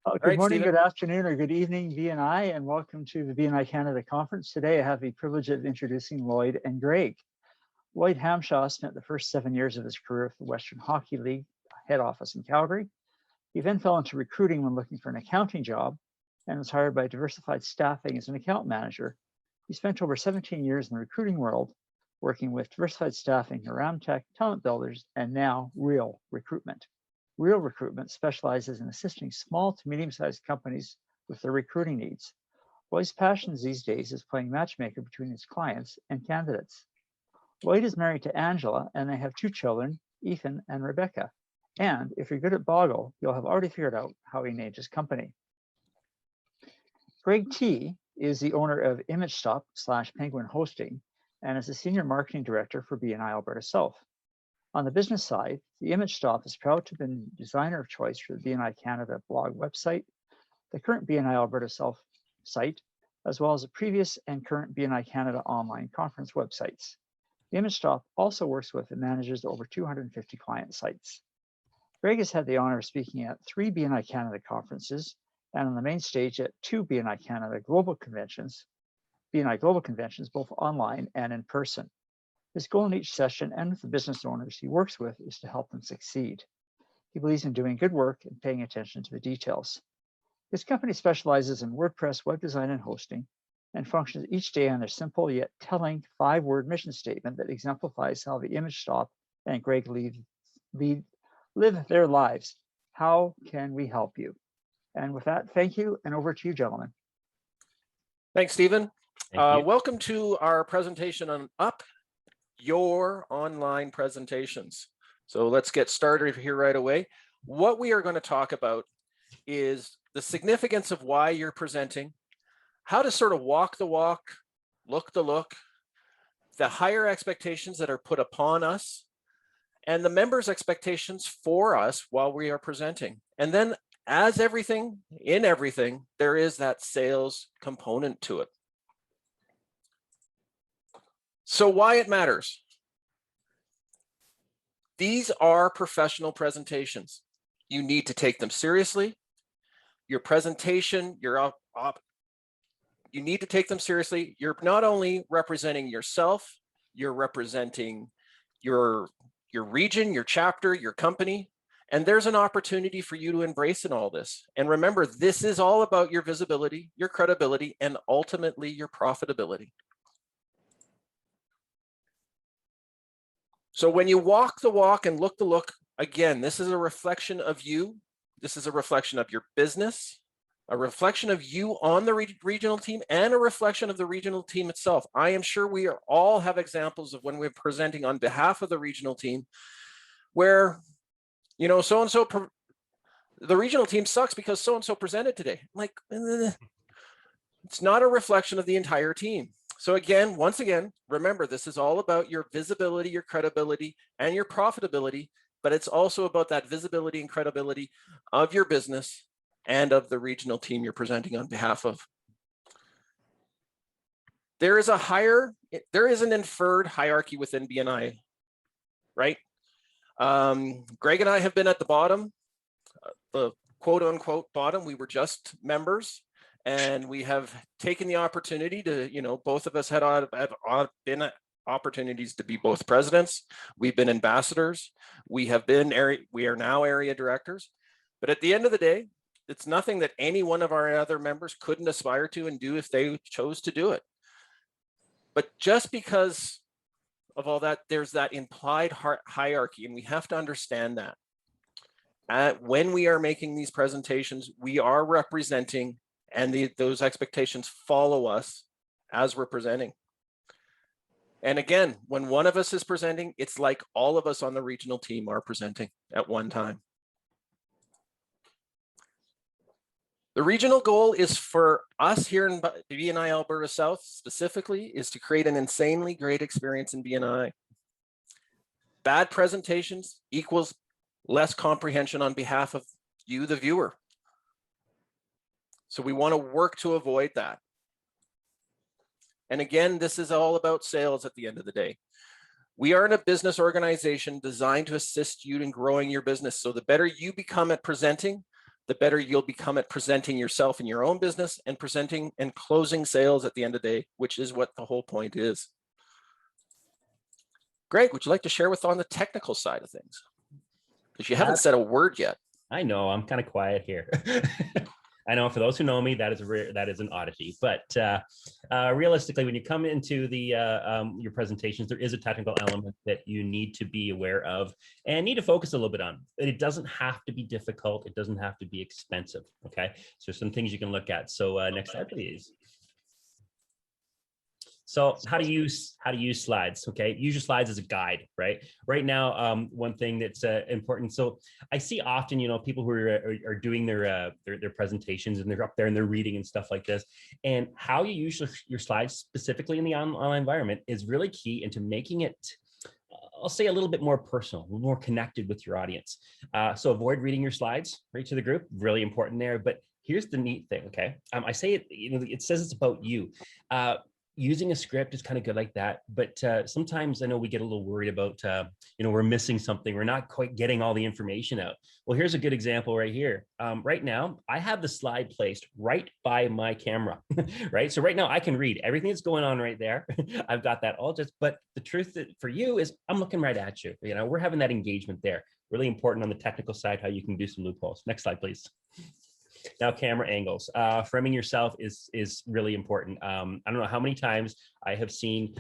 Good right, morning, Stephen. good afternoon, or good evening, BNI, and welcome to the BNI Canada conference. Today, I have the privilege of introducing Lloyd and Greg. Lloyd Hamshaw spent the first 7 years of his career with the Western Hockey League head office in Calgary. He then fell into recruiting when looking for an accounting job and was hired by Diversified Staffing as an account manager. He spent over 17 years in the recruiting world, working with Diversified Staffing, Ramtech, Talent Builders, and now Real Recruitment. Real Recruitment specializes in assisting small to medium-sized companies with their recruiting needs. Lloyd's passions these days is playing matchmaker between his clients and candidates. Lloyd is married to Angela, and they have 2 children, Ethan and Rebecca. And if you're good at Boggle, you'll have already figured out how he named his company. gregT is the owner of ImageStop/Penguin Hosting and is the Senior Marketing Director for BNI Alberta South. On the business side, the ImageStop is proud to have been designer of choice for the BNI Canada blog website, the current BNI Alberta South site, as well as the previous and current BNI Canada online conference websites. The ImageStop also works with and manages over 250 client sites. Greg has had the honor of speaking at 3 BNI Canada conferences and on the main stage at 2 BNI Canada global conventions, BNI global conventions, both online and in person. His goal in each session and with the business owners he works with is to help them succeed. He believes in doing good work and paying attention to the details. His company specializes in WordPress web design and hosting and functions each day on a simple yet telling 5-word mission statement that exemplifies how the ImageStop and Greg live their lives. How can we help you? And with that, thank you, and over to you, gentlemen. Thanks, Stephen. Thank you. Welcome to our presentation on Up Your Online Presentations. So let's get started here right away. What we are going to talk about is the significance of why you're presenting, how to sort of walk the walk, look the look, the higher expectations that are put upon us, and the members' expectations for us while we are presenting. And then as everything, in everything, there is that sales component to it. So why it matters. These are professional presentations. You need to take them seriously. Your presentation, you need to take them seriously. You're not only representing yourself, you're representing your region, your chapter, your company, and there's an opportunity for you to embrace in all this. And remember, this is all about your visibility, your credibility, and ultimately your profitability. So when you walk the walk and look the look, again, this is a reflection of you. This is a reflection of your business, a reflection of you on the regional team, and a reflection of the regional team itself. I am sure we all have examples of when we're presenting on behalf of the regional team where, you know, so-and-so, the regional team sucks because so-and-so presented today. Like, it's not a reflection of the entire team. So again, once again, remember, this is all about your visibility, your credibility, and your profitability, but it's also about that visibility and credibility of your business and of the regional team you're presenting on behalf of. There is an inferred hierarchy within BNI, right? Greg and I have been at the bottom, the quote unquote bottom. We were just members. And we have taken the opportunity to, you know, both of us have been opportunities to be both presidents. We've been ambassadors. We are now area directors. But at the end of the day, it's nothing that any one of our other members couldn't aspire to and do if they chose to do it. But just because of all that, there's that implied hierarchy, and we have to understand that. When we are making these presentations, we are representing, and those expectations follow us as we're presenting. And again, when one of us is presenting, it's like all of us on the regional team are presenting at one time. The regional goal is for us here in BNI Alberta South specifically is to create an insanely great experience in BNI. Bad presentations equals less comprehension on behalf of you, the viewer. So we want to work to avoid that. And again, this is all about sales at the end of the day. We are in a business organization designed to assist you in growing your business. So the better you become at presenting, the better you'll become at presenting yourself in your own business and presenting and closing sales at the end of the day, which is what the whole point is. Greg, would you like to share on the technical side of things? Because you haven't said a word yet. I know, I'm kind of quiet here. I know for those who know me, that is an oddity. But realistically, when you come into your presentations, there is a technical element that you need to be aware of and need to focus a little bit on. It doesn't have to be difficult. It doesn't have to be expensive. Okay, so some things you can look at. So next slide, please. So how to use slides? Okay, use your slides as a guide, right? Right now, one thing that's important. So I see often, people who are doing their presentations and they're up there and they're reading and stuff like this. And how you use your slides specifically in the online environment is really key into making it, I'll say, a little bit more personal, more connected with your audience. So avoid reading your slides right to the group. Really important there. But here's the neat thing. Okay, I say it. It says it's about you. Using a script is kind of good like that, but sometimes I know we get a little worried about, we're missing something. We're not quite getting all the information out. Well, here's a good example right here. Right now, I have the slide placed right by my camera, right? So right now I can read everything that's going on right there. I've got that all but the truth for you is I'm looking right at you. We're having that engagement there. Really important on the technical side, how you can do some loopholes. Next slide, please. Now, camera angles. Framing yourself is really important. I don't know how many times I have seen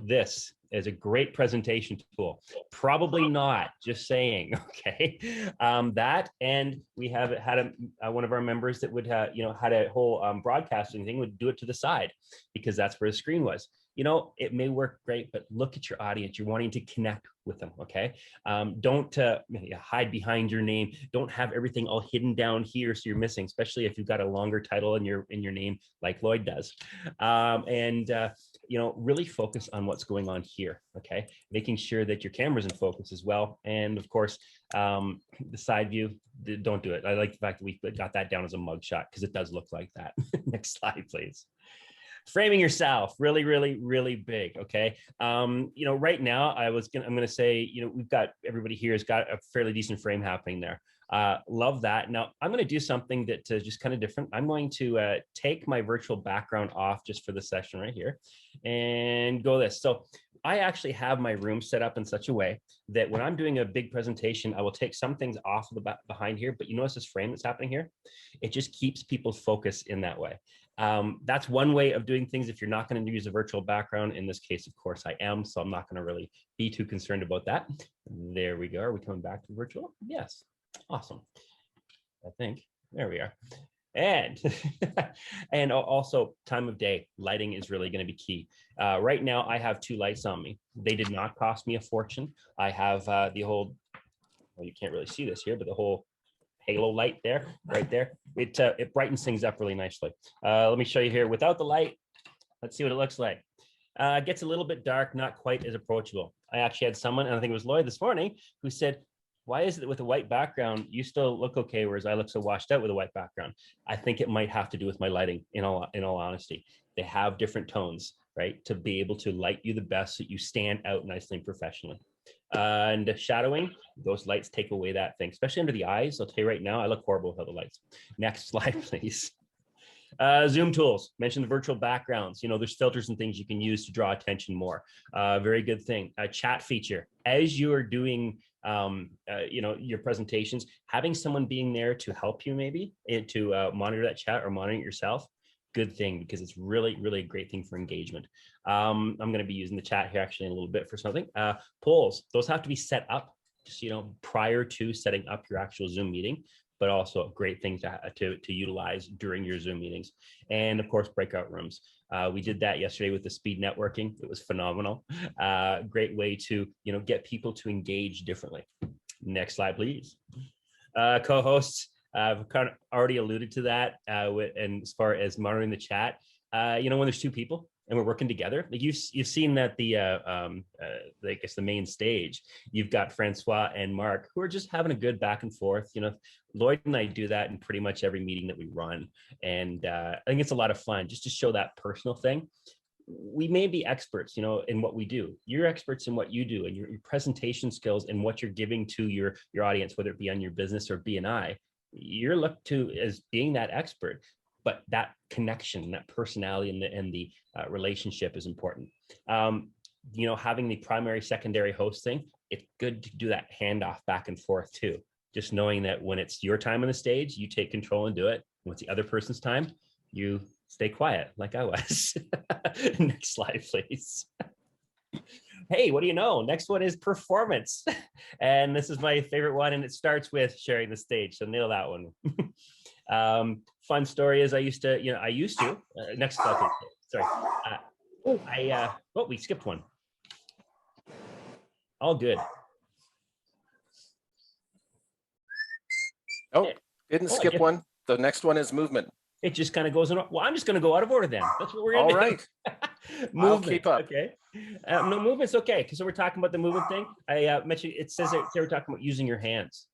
this as a great presentation tool. Probably not, just saying, okay? That, and we have had one of our members that would have, had a whole broadcasting thing, would do it to the side because that's where the screen was. It may work great, but look at your audience. You're wanting to connect with them, okay? Don't hide behind your name. Don't have everything all hidden down here so you're missing, especially if you've got a longer title in your name like Lloyd does. Really focus on what's going on here, okay? Making sure that your camera's in focus as well. And of course, the side view, don't do it. I like the fact that we got that down as a mugshot because it does look like that. Next slide, please. Framing yourself, really, really, really big. Okay. Right now I'm going to say, we've got, everybody here has got a fairly decent frame happening there. Love that. Now I'm going to do something that just kind of different. I'm going to take my virtual background off just for the session right here and go this. So I actually have my room set up in such a way that when I'm doing a big presentation, I will take some things off of the behind here, but you notice this frame that's happening here? It just keeps people's focus in that way. That's one way of doing things if you're not going to use a virtual background. In this case, of course, I am, so I'm not going to really be too concerned about that. There we go. Are we coming back to virtual? Yes. Awesome. I think. There we are. And and also time of day. Lighting is really going to be key. Right now, I have 2 lights on me. They did not cost me a fortune. I have the whole, well, you can't really see this here, but the whole halo light there, right there. It brightens things up really nicely. Let me show you here without the light. Let's see what it looks like. It gets a little bit dark, not quite as approachable. I actually had someone, and I think it was Lloyd this morning, who said, why is it that with a white background, you still look okay, whereas I look so washed out with a white background? I think it might have to do with my lighting, in all honesty. They have different tones, right? To be able to light you the best so you stand out nicely and professionally. And shadowing, those lights take away that thing, especially under the eyes. I'll tell you right now, I look horrible without the lights. Next slide, please. Zoom tools, mentioned the virtual backgrounds. There's filters and things you can use to draw attention more. Very good thing. A chat feature. As you are doing your presentations, having someone being there to help you maybe and to monitor that chat or monitor it yourself, good thing, because it's really, really a great thing for engagement. I'm going to be using the chat here actually in a little bit for something. Polls, those have to be set up just, prior to setting up your actual Zoom meeting, but also a great thing to utilize during your Zoom meetings. And of course, breakout rooms. We did that yesterday with the speed networking. It was phenomenal. Great way to, get people to engage differently. Next slide, please. Co-hosts, I've kind of already alluded to that. And as far as monitoring the chat, when there's 2 people and we're working together, like you've seen that I guess the main stage, you've got Francois and Mark who are just having a good back and forth. Lloyd and I do that in pretty much every meeting that we run. And I think it's a lot of fun just to show that personal thing. We may be experts, in what we do. You're experts in what you do and your presentation skills and what you're giving to your audience, whether it be on your business or BNI. you're looked to as being that expert, but that connection, that personality and the relationship is important. You know, having the primary, secondary host thing, it's good to do that handoff back and forth too. Just knowing that when it's your time on the stage, you take control and do it. When it's the other person's time, you stay quiet like I was. Next slide, please. Hey, what do you know? Next one is performance. And this is my favorite one. And it starts with sharing the stage. So nail that one. Fun story is I used to, next slide, please. Sorry. We skipped one. All good. Oh, didn't skip one. The next one is movement. It just kind of goes in. Well, I'm just going to go out of order then. That's what we're going to do. All right. I'll keep up. Okay. No, movement's okay. Because we're talking about the movement thing. I mentioned, it says that they were talking about using your hands.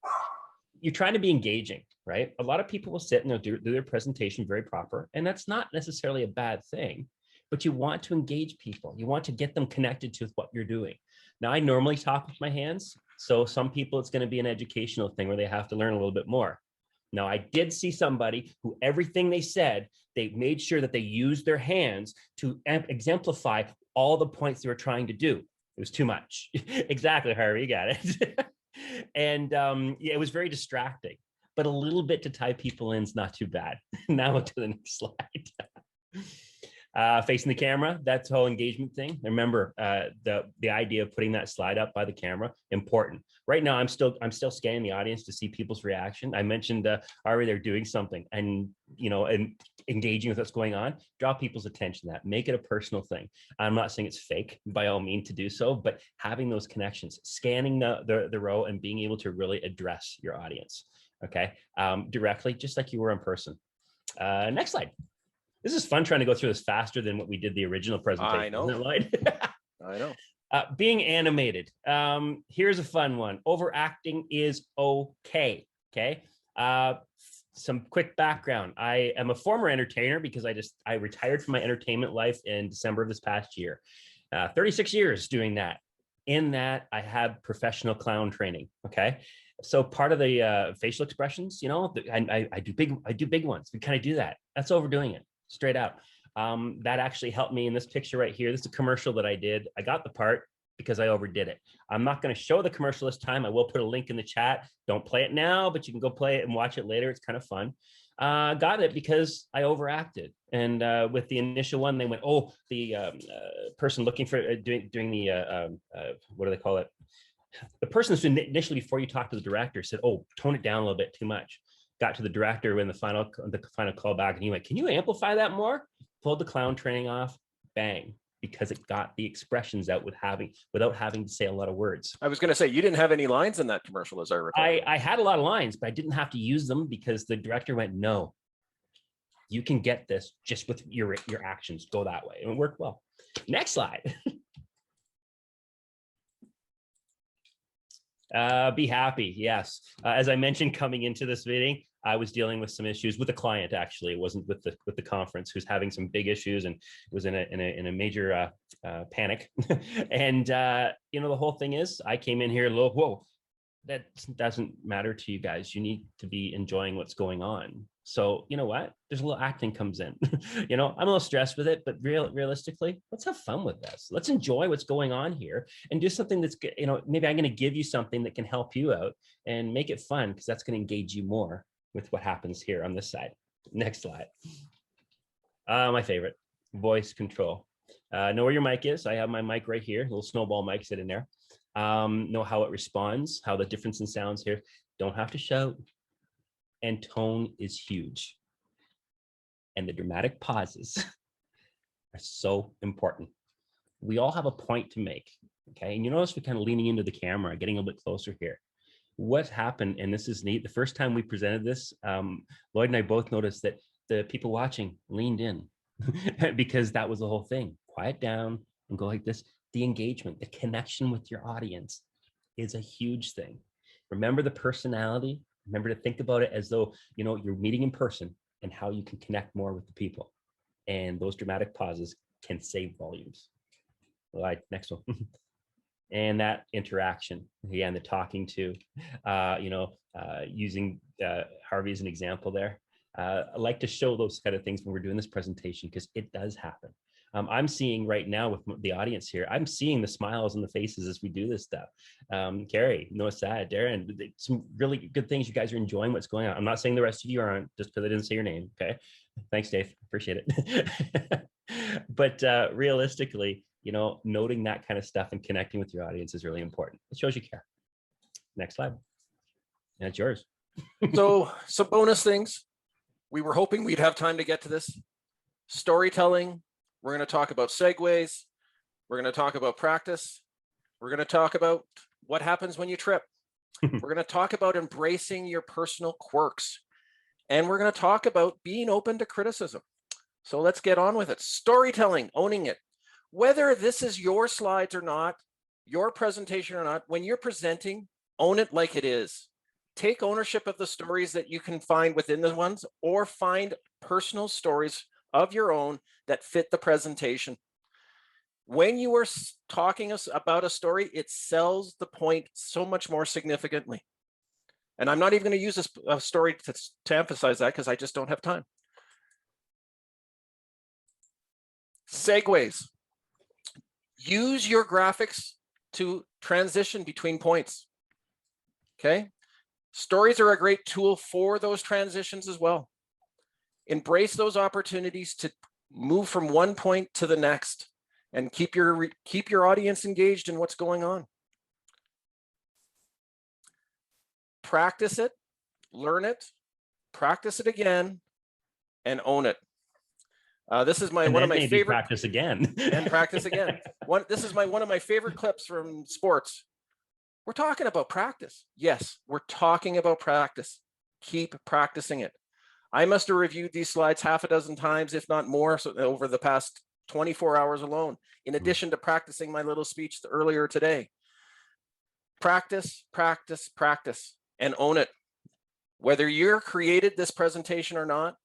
You're trying to be engaging, right? A lot of people will sit and they'll do their presentation very proper. And that's not necessarily a bad thing, but you want to engage people. You want to get them connected to what you're doing. Now, I normally talk with my hands. So some people, it's going to be an educational thing where they have to learn a little bit more. Now, I did see somebody who everything they said, they made sure that they used their hands to exemplify all the points they were trying to do. It was too much. Exactly, Harvey, you got it. And yeah, it was very distracting, but a little bit to tie people in is not too bad. Now to the next slide. Facing the camera, that's the whole engagement thing. Remember, the idea of putting that slide up by the camera, important. Right now, I'm still scanning the audience to see people's reaction. I mentioned already they're doing something and engaging with what's going on. Draw people's attention to that. Make it a personal thing. I'm not saying it's fake by all means to do so, but having those connections, scanning the row and being able to really address your audience. Okay, directly, just like you were in person. Next slide. This is fun trying to go through this faster than what we did the original presentation. I know. Isn't it, Lloyd? I know. Being animated. Here's a fun one. Overacting is okay. Okay. Some quick background. I am a former entertainer because I retired from my entertainment life in December of this past year. 36 years doing that. In that, I had professional clown training. Okay. So part of the facial expressions, I do big ones. We kind of do that. That's overdoing it. Straight out. That actually helped me in this picture right here. This is a commercial that I did. I got the part because I overdid it. I'm not going to show the commercial this time. I will put a link in the chat. Don't play it now, but you can go play it and watch it later. It's kind of fun. Got it because I overacted. And with the initial one, they went, oh, the person looking for doing the, what do they call it? The person who's initially, before you talk to the director, said, oh, tone it down a little bit too much. Got to the director when the final call back and he went, can you amplify that more? Pulled the clown training off, bang, because it got the expressions out without having to say a lot of words. I was going to say, you didn't have any lines in that commercial, as I recall. I had a lot of lines, but I didn't have to use them because the director went, no, you can get this just with your actions. Go that way. And it worked well. Next slide. Be happy. Yes. As I mentioned, coming into this meeting, I was dealing with some issues with the client. Actually, it wasn't with the conference, who's having some big issues and was in a major panic. And the whole thing is, I came in here, whoa, that doesn't matter to you guys. You need to be enjoying what's going on. So you know what? There's a little acting comes in. I'm a little stressed with it, but realistically, let's have fun with this. Let's enjoy what's going on here and do something that's, maybe I'm going to give you something that can help you out and make it fun because that's going to engage you more with what happens here on this side. Next slide. My favorite, voice control. Know where your mic is. I have my mic right here, little snowball mic sitting there. Know how it responds, how the difference in sounds here. Don't have to shout. And tone is huge. And the dramatic pauses are so important. We all have a point to make, okay? And you notice we're kind of leaning into the camera, getting a little bit closer here. What happened, and this is neat, the first time we presented this, Lloyd and I both noticed that the people watching leaned in because that was the whole thing. Quiet down and go like this. The engagement, the connection with your audience is a huge thing. Remember the personality. Remember to think about it as though, you're meeting in person and how you can connect more with the people. And those dramatic pauses can save volumes. All right, next one. and that interaction, again, the talking to, using Harvey as an example there. I like to show those kind of things when we're doing this presentation, because it does happen. I'm seeing right now with the audience here, I'm seeing the smiles on the faces as we do this stuff. Carrie, Noah, Sad, Darren, some really good things. You guys are enjoying what's going on. I'm not saying the rest of you aren't, just because I didn't say your name. Okay. Thanks, Dave. Appreciate it. But realistically, noting that kind of stuff and connecting with your audience is really important. It shows you care. Next slide. And it's yours. So some bonus things. We were hoping we'd have time to get to this. Storytelling. We're going to talk about segues. We're going to talk about practice. We're going to talk about what happens when you trip. We're going to talk about embracing your personal quirks. And we're going to talk about being open to criticism. So let's get on with it. Storytelling, owning it. Whether this is your slides or not, your presentation or not, when you're presenting, own it like it is. Take ownership of the stories that you can find within the ones, or find personal stories of your own that fit the presentation. When you are talking about a story, it sells the point so much more significantly. And I'm not even going to use a story to emphasize that, because I just don't have time. Segues. Use your graphics to transition between points. Okay. Stories are a great tool for those transitions as well. Embrace those opportunities to move from one point to the next, and keep your audience engaged in what's going on. Practice it, learn it, practice it again, and own it. This is one of my favorite. Practice again. And practice again. This is one of my favorite clips from sports. We're talking about practice. Yes, we're talking about practice. Keep practicing it. I must have reviewed these slides half a dozen times, if not more, over the past 24 hours alone, in addition to practicing my little speech earlier today. Practice, practice, practice, and own it. Whether you're created this presentation or not,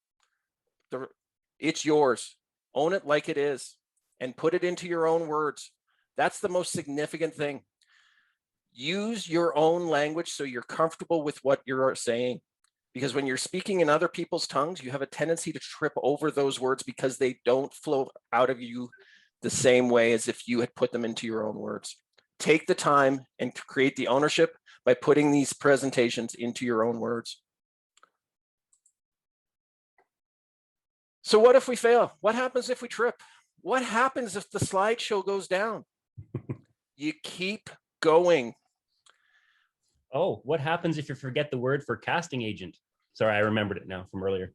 it's yours. Own it like it is, and put it into your own words. That's the most significant thing. Use your own language so you're comfortable with what you're saying. Because when you're speaking in other people's tongues, you have a tendency to trip over those words because they don't flow out of you the same way as if you had put them into your own words. Take the time and create the ownership by putting these presentations into your own words. So what if we fail? What happens if we trip? What happens if the slideshow goes down? You keep going. Oh, what happens if you forget the word for casting agent? Sorry, I remembered it now from earlier.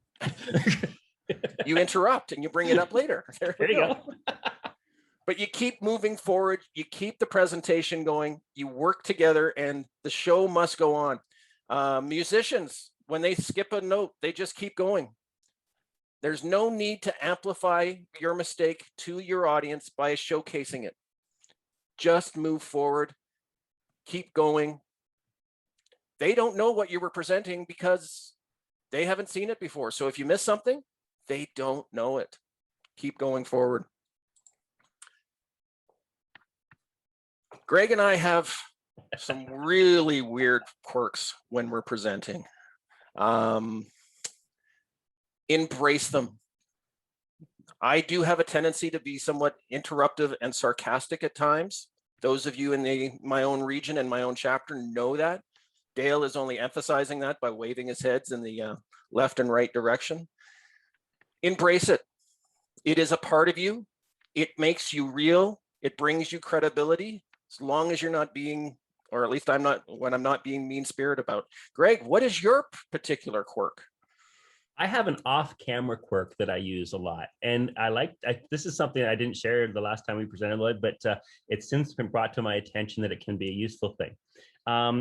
You interrupt and you bring it up later. There you go. But you keep moving forward. You keep the presentation going. You work together, and the show must go on. Musicians, when they skip a note, they just keep going. There's no need to amplify your mistake to your audience by showcasing it. Just move forward. Keep going. They don't know what you were presenting because they haven't seen it before. So if you miss something, they don't know it. Keep going forward. Greg and I have some really weird quirks when we're presenting. Embrace them. I do have a tendency to be somewhat interruptive and sarcastic at times. Those of you in my own region and my own chapter know that. Dale is only emphasizing that by waving his heads in the left and right direction. Embrace it. It is a part of you. It makes you real. It brings you credibility, as long as you're not being, or at least I'm not, when I'm not being mean-spirited about. Greg, what is your particular quirk? I have an off-camera quirk that I use a lot, and this is something I didn't share the last time we presented, Lloyd, but it's since been brought to my attention that it can be a useful thing.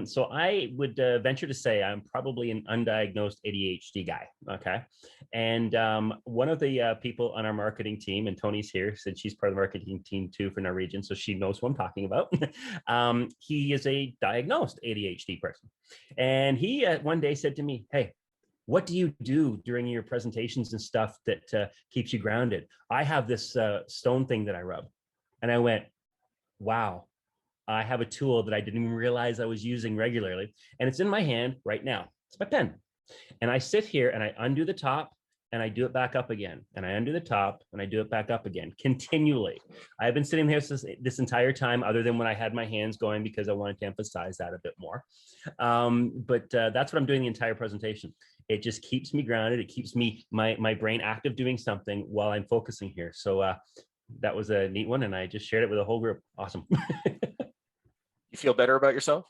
So I would venture to say I'm probably an undiagnosed ADHD guy, okay? And one of the people on our marketing team, and Tony's here, said she's part of the marketing team too for our region, so she knows who I'm talking about. He is a diagnosed ADHD person. And he one day said to me, hey, what do you do during your presentations and stuff that keeps you grounded? I have this stone thing that I rub. And I went, wow, I have a tool that I didn't even realize I was using regularly, and it's in my hand right now. It's my pen. And I sit here and I undo the top and I do it back up again. And I undo the top and I do it back up again continually. I've been sitting here this entire time, other than when I had my hands going, because I wanted to emphasize that a bit more. But that's what I'm doing the entire presentation. It just keeps me grounded. It keeps me my brain active doing something while I'm focusing here. So that was a neat one. And I just shared it with a whole group. Awesome. You feel better about yourself?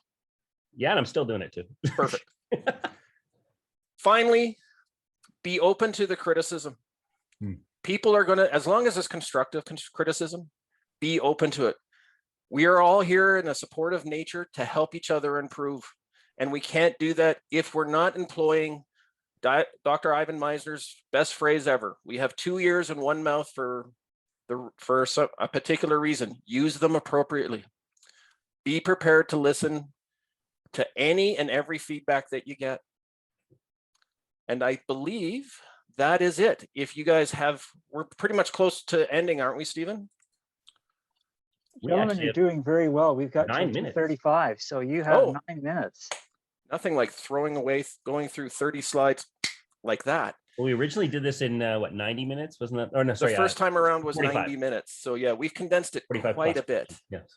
Yeah, and I'm still doing it too. Perfect. Finally, be open to the criticism. People are going to, as long as it's constructive criticism, be open to it. We are all here in a supportive nature to help each other improve. And we can't do that if we're not employing Dr. Ivan Meisner's best phrase ever. We have 2 ears and 1 mouth for a particular reason. Use them appropriately. Be prepared to listen to any and every feedback that you get. And I believe that is it. If you guys have, we're pretty much close to ending, aren't we, Stephen? Gentlemen, you're doing very well. We've got 9 minutes. 35, so you have 9 minutes. Nothing like throwing away, going through 30 slides like that. Well, we originally did this in what, 90 minutes, wasn't that? Oh no, sorry. The first time around was 45. 90 minutes. So yeah, we've condensed it quite a bit. Yes.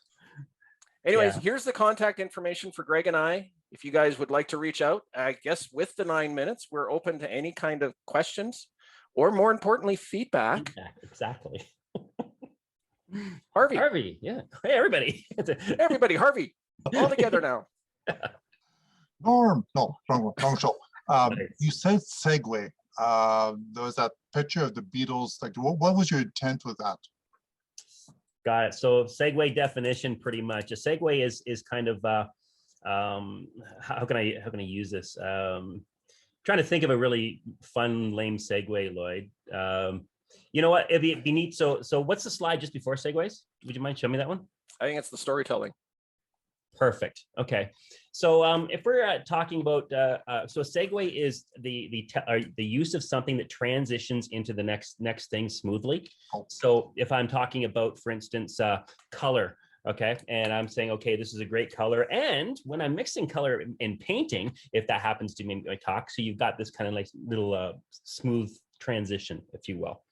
Anyways, here's the contact information for Greg and I. If you guys would like to reach out, I guess with the 9 minutes, we're open to any kind of questions, or more importantly, feedback. Exactly. Harvey, yeah. Hey, everybody. Everybody, Harvey, all together now. Norm, no, wrong show. You said segue. There was that picture of the Beatles. Like, what was your intent with that? Got it. So segue definition, pretty much. A segue is kind of how can I use this? Trying to think of a really fun, lame segue, Lloyd. You know what? It'd be neat. So what's the slide just before segues? Would you mind showing me that one? I think it's the storytelling. Perfect. Okay. So if we're talking about, so a segue is the use of something that transitions into the next thing smoothly. So if I'm talking about, for instance, color, okay, and I'm saying, okay, this is a great color, and when I'm mixing color in painting, if that happens to be my talk, so you've got this kind of like little smooth transition, if you will.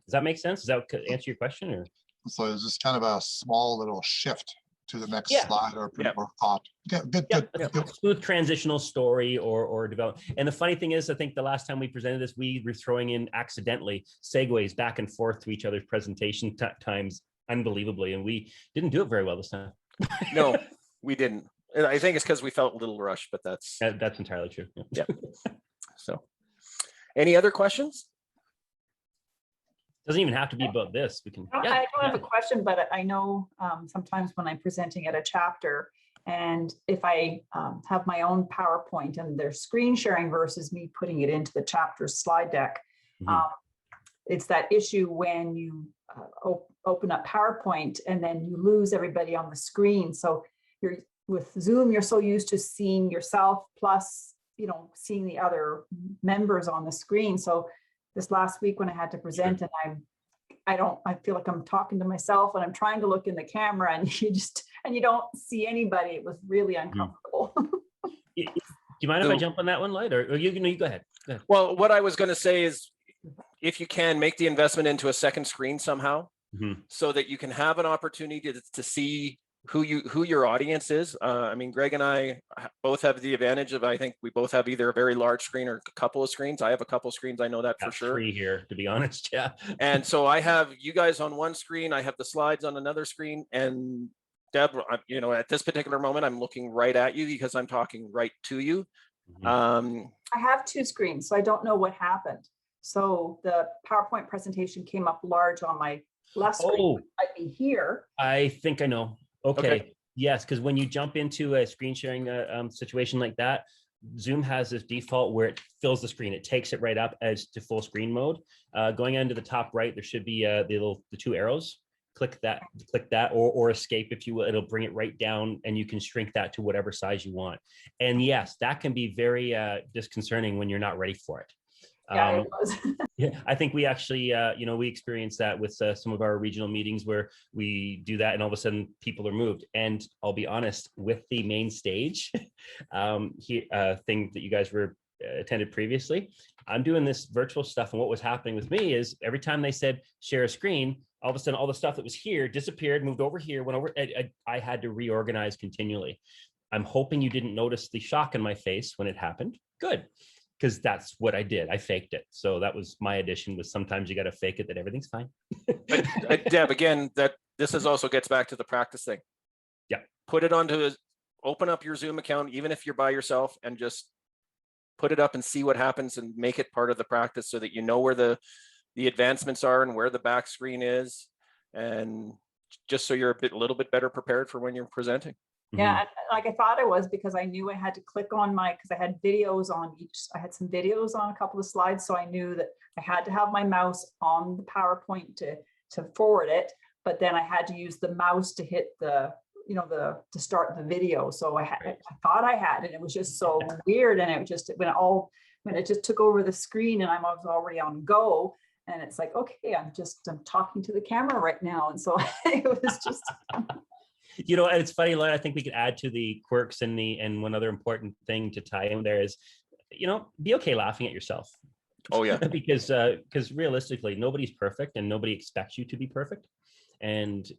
Does that make sense? Does that answer your question, or? So it's just kind of a small little shift to the next slide or thought. Okay, good. Smooth transitional story or develop. And the funny thing is, I think the last time we presented this, we were throwing in accidentally segues back and forth to each other's presentation times unbelievably, and we didn't do it very well this time. No, we didn't. I think it's because we felt a little rushed, but that's entirely true. Yeah. So, any other questions? Doesn't even have to be about this. We can. I don't have a question, but I know sometimes when I'm presenting at a chapter, and if I have my own PowerPoint and they're screen sharing versus me putting it into the chapter slide deck, it's that issue when you open up PowerPoint and then you lose everybody on the screen. So you're with Zoom, you're so used to seeing yourself plus, seeing the other members on the screen. So this last week when I had to present, and I feel like I'm talking to myself and I'm trying to look in the camera and you don't see anybody. It was really uncomfortable. Do you mind if I jump on that one, Lloyd, or you go ahead? Go ahead. Well, what I was going to say is, if you can, make the investment into a second screen somehow, so that you can have an opportunity to see who your audience is. I mean, Greg and I both have the advantage of, I think we both have either a very large screen or a couple of screens. I have a couple of screens, I know that for sure. 3 here, to be honest, yeah. And so I have you guys on one screen, I have the slides on another screen, and Deb, at this particular moment, I'm looking right at you because I'm talking right to you. I have 2 screens, so I don't know what happened. So the PowerPoint presentation came up large on my left screen. I'd be here. I think I know. Okay. Yes, because when you jump into a screen sharing situation like that, Zoom has this default where it fills the screen. It takes it right up as to full screen mode. Going under the top right, there should be the 2 arrows. Click that, or escape, if you will. It'll bring it right down, and you can shrink that to whatever size you want. And yes, that can be very disconcerting when you're not ready for it. Yeah, it was. Yeah, I think we actually, we experience that with some of our regional meetings where we do that and all of a sudden people are moved. And I'll be honest, with the main stage thing that you guys were attended previously, I'm doing this virtual stuff. And what was happening with me is every time they said share a screen, all of a sudden all the stuff that was here disappeared, moved over here, went over. I had to reorganize continually. I'm hoping you didn't notice the shock in my face when it happened. Good. Because that's what I did. I faked it. So that was my addition, was sometimes you got to fake it that everything's fine. But Deb, again, this also gets back to the practice thing. Yeah. Put it onto, open up your Zoom account, even if you're by yourself, and just put it up and see what happens and make it part of the practice so that you know where the advancements are and where the back screen is. And just so you're a little bit better prepared for when you're presenting. Yeah, like I thought it was, because I knew I had to click on because I had videos on I had some videos on a couple of slides. So I knew that I had to have my mouse on the PowerPoint to forward it. But then I had to use the mouse to hit to start the video. So I thought I had it. It was just so weird. And it just, when it just took over the screen and I was already on go. And it's like, okay, I'm talking to the camera right now. And so it was just... And it's funny, Lloyd, I think we could add to the quirks and one other important thing to tie in there is, be okay laughing at yourself. Oh yeah. because realistically, nobody's perfect and nobody expects you to be perfect. And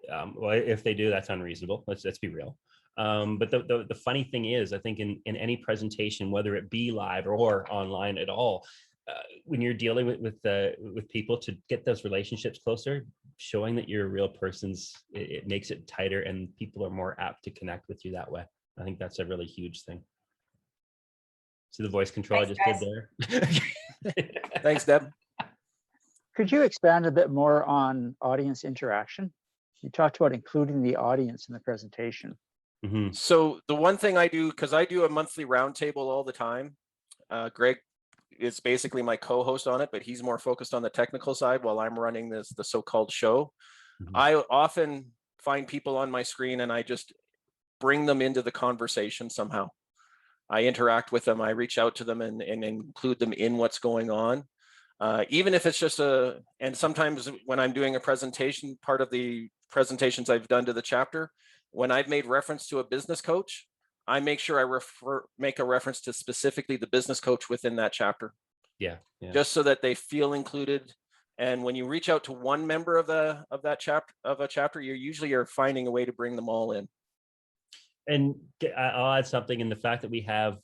if they do, that's unreasonable. Let's be real. But the funny thing is, I think in any presentation, whether it be live or online at all, when you're dealing with people, to get those relationships closer, showing that you're a real person's, it makes it tighter and people are more apt to connect with you that way. I think that's a really huge thing. See the voice control Thanks, I just did there? Thanks, Deb. Could you expand a bit more on audience interaction? You talked about including the audience in the presentation. Mm-hmm. So the one thing I do, because I do a monthly roundtable all the time, Greg is basically my co-host on it, but he's more focused on the technical side while I'm running the so-called show. Mm-hmm. I often find people on my screen and I just bring them into the conversation somehow. I interact with them, I reach out to them and include them in what's going on. Even if it's just and sometimes when I'm doing a presentation, part of the presentations I've done to the chapter, when I've made reference to a business coach, I make sure I make a reference to specifically the business coach within that chapter. Yeah. Just so that they feel included. And when you reach out to one member of a chapter, you usually are finding a way to bring them all in. And I'll add something in the fact that we have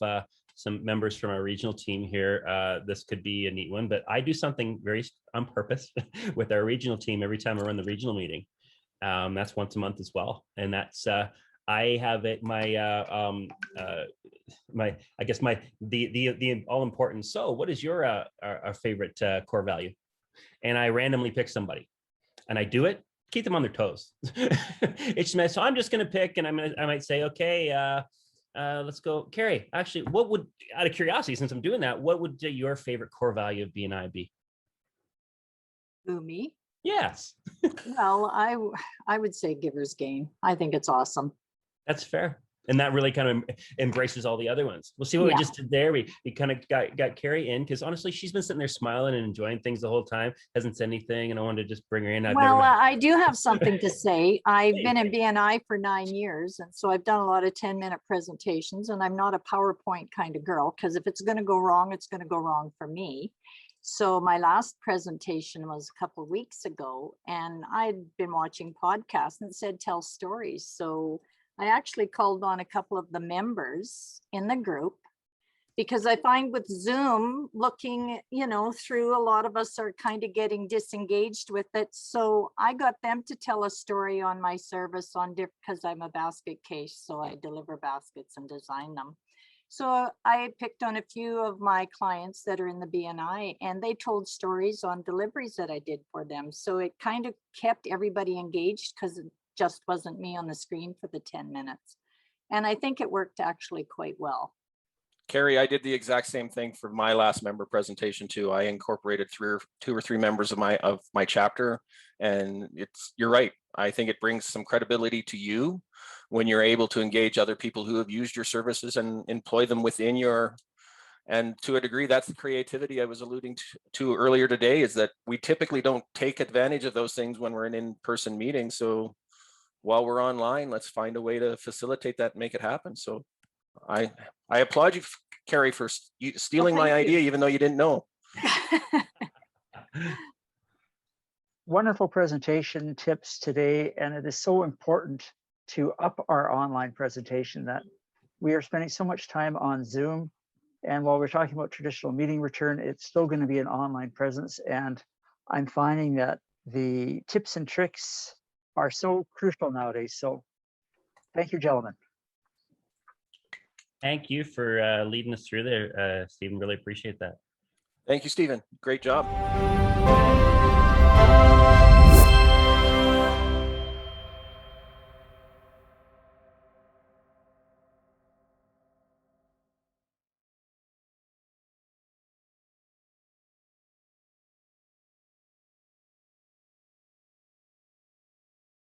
some members from our regional team here. This could be a neat one, but I do something very on purpose with our regional team every time I run the regional meeting. That's once a month as well. And that's, I have it, the all important. So what is your our favorite core value? And I randomly pick somebody and I do it, keep them on their toes. So I'm just going to pick, and I might say, okay, let's go. Carrie, actually, what would, out of curiosity, since I'm doing that, what would your favorite core value of BNI be? Who, me? Yes. Well, I would say giversgain. I think it's awesome. That's fair. And that really kind of embraces all the other ones. We'll see what we just did there. We kind of got Carrie in because honestly, she's been sitting there smiling and enjoying things the whole time, hasn't said anything, and I wanted to just bring her in. I do have something to say. I've been in BNI for 9 years, and so I've done a lot of 10-minute presentations, and I'm not a PowerPoint kind of girl, because if it's going to go wrong, it's going to go wrong for me. So my last presentation was a couple of weeks ago, and I'd been watching podcasts and it said tell stories. So I actually called on a couple of the members in the group, because I find with Zoom looking, through, a lot of us are kind of getting disengaged with it. So I got them to tell a story on my service because I'm a basket case. So I deliver baskets and design them. So I picked on a few of my clients that are in the BNI, and they told stories on deliveries that I did for them. So it kind of kept everybody engaged, because it just wasn't me on the screen for the 10 minutes. And I think it worked actually quite well. Carrie, I did the exact same thing for my last member presentation too. I incorporated two or three members of my chapter, and you're right. I think it brings some credibility to you when you're able to engage other people who have used your services and employ them within your And to a degree, that's the creativity I was alluding to earlier today, is that we typically don't take advantage of those things when we're in in-person meetings. So while we're online, let's find a way to facilitate that and make it happen. So I applaud you, Carrie, for stealing my thank you. idea, even though you didn't know. Wonderful presentation tips today, and it is so important to up our online presentation that we are spending so much time on Zoom. And while we're talking about traditional meeting return, it's still going to be an online presence. And I'm finding that the tips and tricks are so crucial nowadays. So thank you, gentlemen. Thank you for leading us through there, Stephen. Really appreciate that. Thank you, Stephen. Great job.